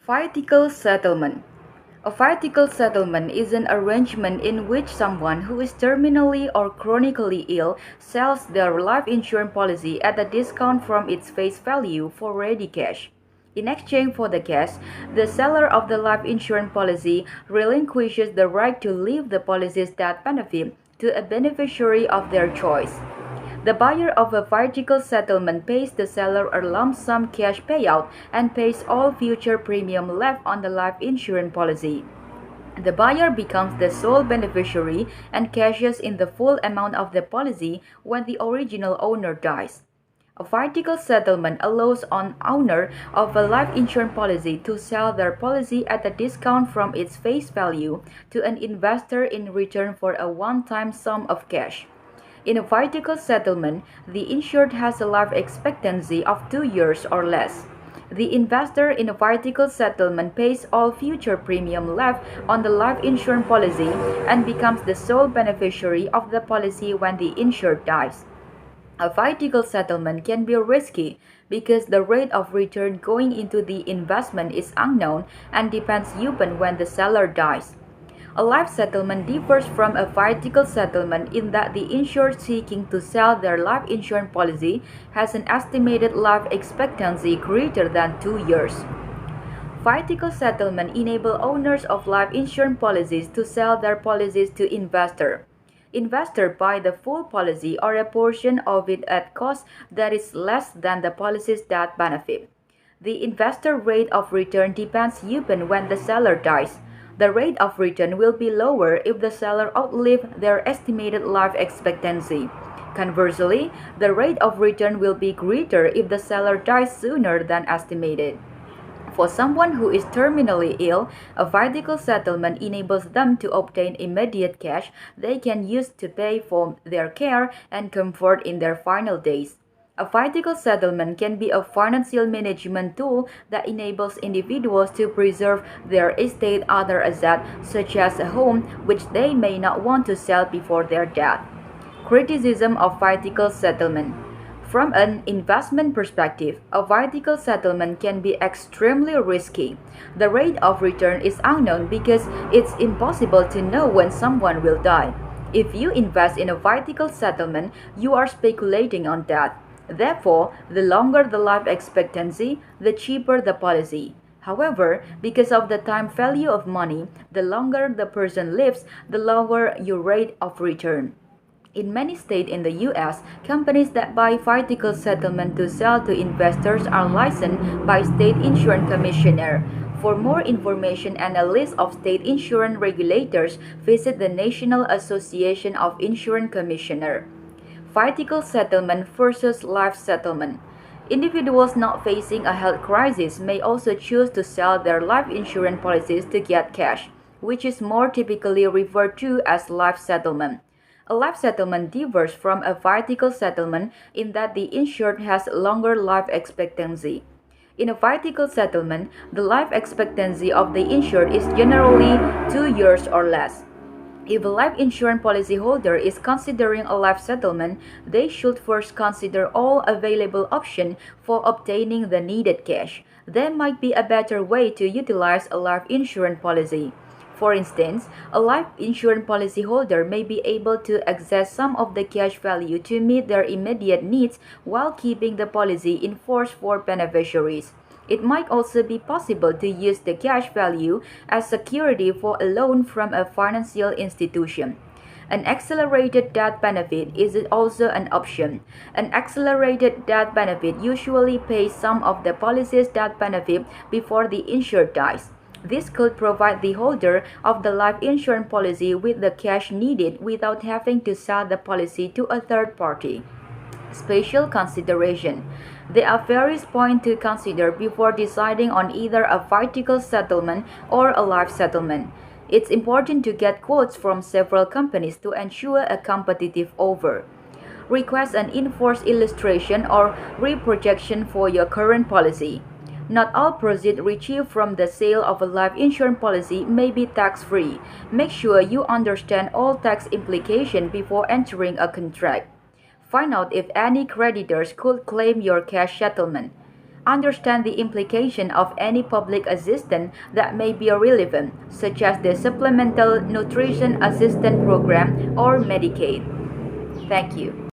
Viatical Settlement. A viatical settlement is an arrangement in which someone who is terminally or chronically ill sells their life insurance policy at a discount from its face value for ready cash. In exchange for the cash, the seller of the life insurance policy relinquishes the right to leave the policy's death benefit to a beneficiary of their choice. The buyer of a viatical settlement pays the seller a lump sum cash payout and pays all future premium left on the life insurance policy. The buyer becomes the sole beneficiary and cashes in the full amount of the policy when the original owner dies. A viatical settlement allows an owner of a life insurance policy to sell their policy at a discount from its face value to an investor in return for a one-time sum of cash. In a viatical settlement, the insured has a life expectancy of 2 years or less. The investor in a viatical settlement pays all future premium left on the life insurance policy and becomes the sole beneficiary of the policy when the insured dies. A viatical settlement can be risky because the rate of return going into the investment is unknown and depends upon when the seller dies. A life settlement differs from a viatical settlement in that the insured seeking to sell their life insurance policy has an estimated life expectancy greater than 2 years. Viatical settlement enable owners of life insurance policies to sell their policies to investors. Investors buy the full policy or a portion of it at cost that is less than the policy's death benefit. The investor rate of return depends upon when the seller dies. The rate of return will be lower if the seller outlived their estimated life expectancy. Conversely, the rate of return will be greater if the seller dies sooner than estimated. For someone who is terminally ill, a viatical settlement enables them to obtain immediate cash they can use to pay for their care and comfort in their final days. A viatical settlement can be a financial management tool that enables individuals to preserve their estate other assets such as a home which they may not want to sell before their death. Criticism of viatical settlement. From an investment perspective, a viatical settlement can be extremely risky. The rate of return is unknown because it's impossible to know when someone will die. If you invest in a viatical settlement, you are speculating on death. Therefore, the longer the life expectancy, the cheaper the policy. However, because of the time value of money, the longer the person lives, the lower your rate of return. In many states in the U.S., companies that buy viatical settlement to sell to investors are licensed by state insurance commissioner. For more information and a list of state insurance regulators, visit the National Association of Insurance Commissioners. Viatical settlement versus life settlement. Individuals not facing a health crisis may also choose to sell their life insurance policies to get cash, which is more typically referred to as life settlement. A life settlement differs from a viatical settlement in that the insured has longer life expectancy. In a viatical settlement, the life expectancy of the insured is generally 2 years or less. If a life insurance policyholder is considering a life settlement, they should first consider all available options for obtaining the needed cash. There might be a better way to utilize a life insurance policy. For instance, a life insurance policyholder may be able to access some of the cash value to meet their immediate needs while keeping the policy in force for beneficiaries. It might also be possible to use the cash value as security for a loan from a financial institution. An accelerated death benefit is also an option. An accelerated death benefit usually pays some of the policy's death benefit before the insured dies. This could provide the holder of the life insurance policy with the cash needed without having to sell the policy to a third party. Special consideration. There are various points to consider before deciding on either a viatical settlement or a life settlement. It's important to get quotes from several companies to ensure a competitive offer. Request an in-force illustration or reprojection for your current policy. Not all proceeds received from the sale of a life insurance policy may be tax-free. Make sure you understand all tax implications before entering a contract. Find out if any creditors could claim your cash settlement. understand the implication of any public assistance that may be relevant, such as the Supplemental Nutrition Assistance Program or Medicaid. Thank you.